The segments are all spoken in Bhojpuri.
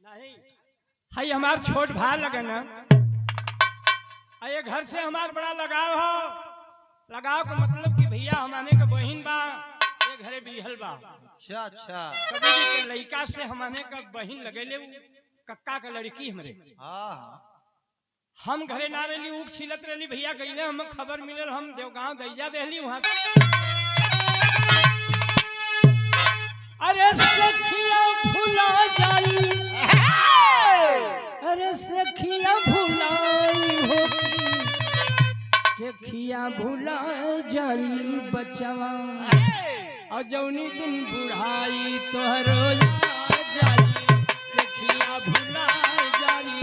नहीं हाई हमार छोट भाई लगे ना ये घर से हमार बड़ा लगाव हो। लगाव का मतलब कि भैया हमारे का बहन बा ये घरे बिहल बा। अच्छा अच्छा कभी के लड़का से हमारे का बहन लगेले कक्का का लड़की हमरे। हाँ हम घरे ना रही ऊख छिलत रही भैया गईले हम खबर मिलल हम देवगांव दैया देहली वहां। अरे सखिया भुला जाई अरे सखिया भुलाई होती सखिया भुला जाई बचवा और जौनी दिन बुढ़ाई तोहरो जाई सखिया भुला जाई।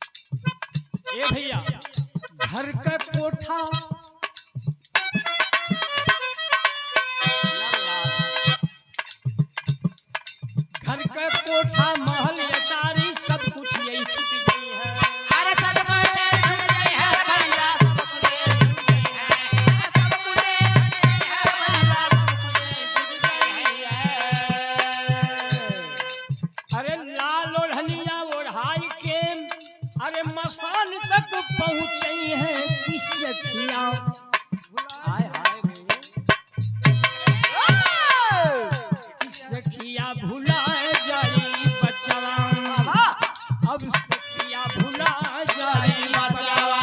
ए भैया घर का कोठा घर का कोठा महल अटारी सब कुछ यही छूट गई है। अरे सब कुछ छूट गई है भैया सब कुछ छूट गई है भैया सब कुछ छूट गई है। अरे लाल ओढ़निया ओढ़ाई के अरे मसान तक पहुंचे हैं किस सखिया हाय हाय किस सखिया भुला जाई बचवा अब सखिया भुला जाई बचवा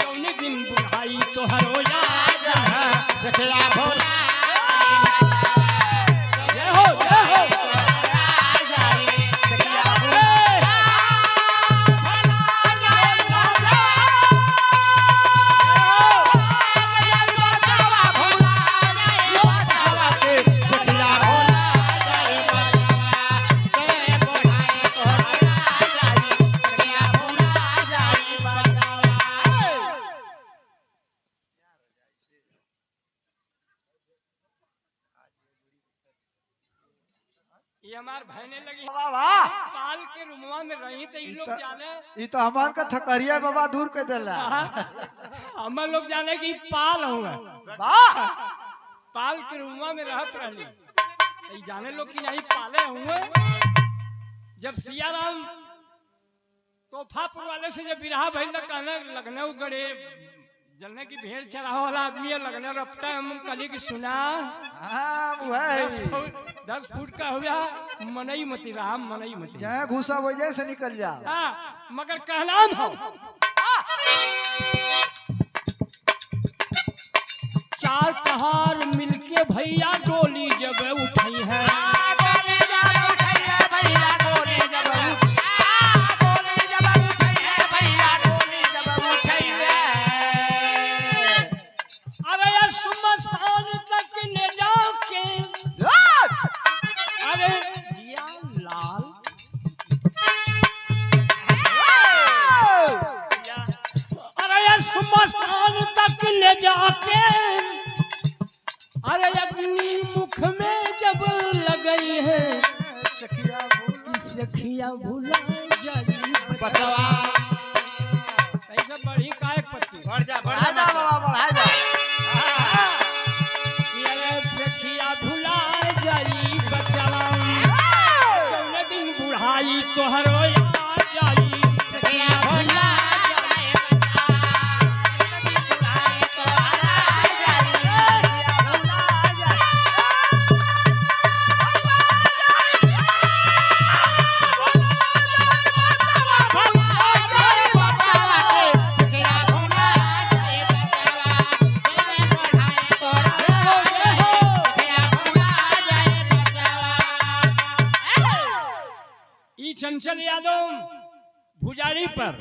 जौनी दिन बुढ़ाई तोहरो याद है सखिया भोला जय हो ये हमार बहने लगी वाह वाह पाल के रुमवा में रही तो ये लोग जाने ये तो हमार का थकरिया बाबा दूर कर देला। हम लोग जाने की पाल हुआ वाह पाल के रुमवा में रहत रहली तो जाने लोग कि नहीं पाले हुए। जब सियाराम तोहफापुर वाले से जब बिरहा भइल त कहने लगने गड़े जलने की भेड़ चढ़ाओ वाला आदमी है लगने रपटा हम कली की सुना हाँ वो है 10 फुट का हो गया मनई मती राम मनई मती जहाँ घुसा वजह से निकल जा। हाँ मगर कहना हो चार कहार मिलके भैया डोली जब उठी है। अरे यार सुमस्तान तक ले जाओ के अरे या लाल अरे यार सुमस्तान तक ले जाके अरे अपनी मुख में जब लगई है सखिया भुला जाई बचवा ऐसा बढ़ी काय पत्ती बढ़ जा बढ़ा जा बाबा बढ़ा जा। कि अरे सखिया भुला जाई बचवा कौन दिन बुढ़ाई तोहरो याद जाई सखिया भोला चंचल यादव भुजारी पर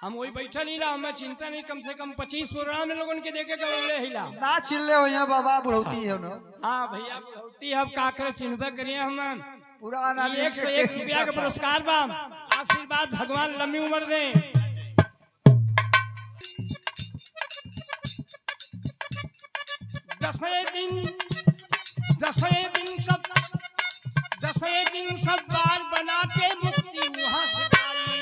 हम वही बैठा नहीं रहा हमें चिंता नहीं कम से कम 25 प्रोग्राम लोगन के देखे गए हिला ना चिल्ले हो यहाँ बाबा बुढ़ौती है ना। हाँ भैया बुढ़ौती अब काकर चिंता करिए हम पुराना 101 रुपया का पुरस्कार बा आशीर्वाद भगवान लंबी उम्र दे। दसवें दिन जाके मुक्ति वहां से पाई।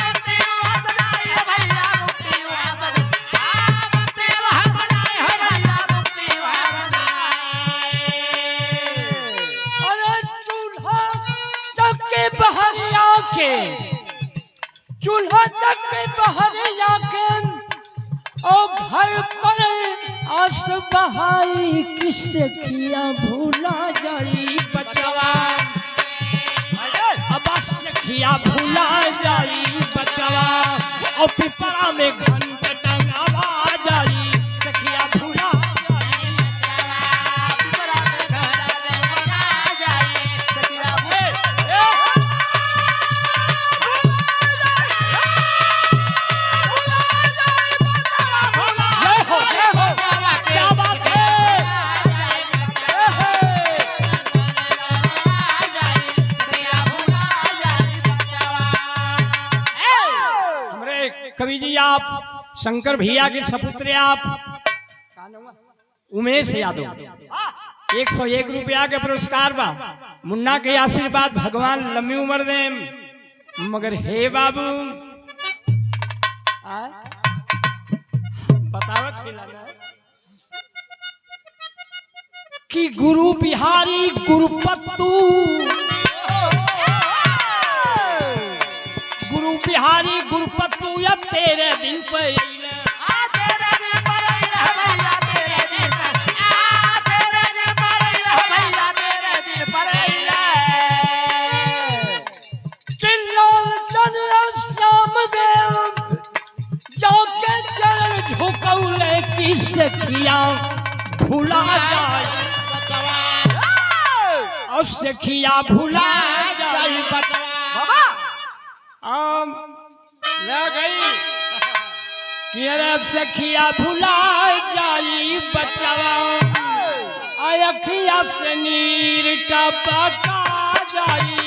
मुक्ति वहां से जाए है भैया, मुक्ति वहां से मुक्ति वहां से जाए है भैया, मुक्ति वहां से जाए। अरे चूल्हा चक्के बाहर आके, चूल्हा चक्के बाहर आके और घर पर आस बहाई, किससे किया भूला जाई बचवा। अब किया भूला जाई बचवा, और पिपरा में घंट टंगावा जाई, सखिया भूला जाई पिपरा में घर जलवा जाए, सखिया जय हो जय हो, क्या बात है। हमरे कवि जी आप शंकर भैया के सपुत्र आप उमेश यादव, 101 रुपया के पुरस्कार बा। मुन्ना के आशीर्वाद भगवान लंबी उम्र दे, मगर हे बाबू बतावत कि गुरु बिहारी गुरुपत्तू, गुरु बिहारी गुरुपत्तू अब तेरे दिन पे तेरे दिन पर भैया, तेरे दिन पर तेरे दिन पर भैया, तेरे दिन पर किन्नौर चंद्र श्याम देव जाके चरण झुकौले की सखिया भुला जाए, और सखिया भुला जाए बाबा आम ले गई कि अरे सखिया भुला जाई बचवा, अखिया से नीर टपका जाई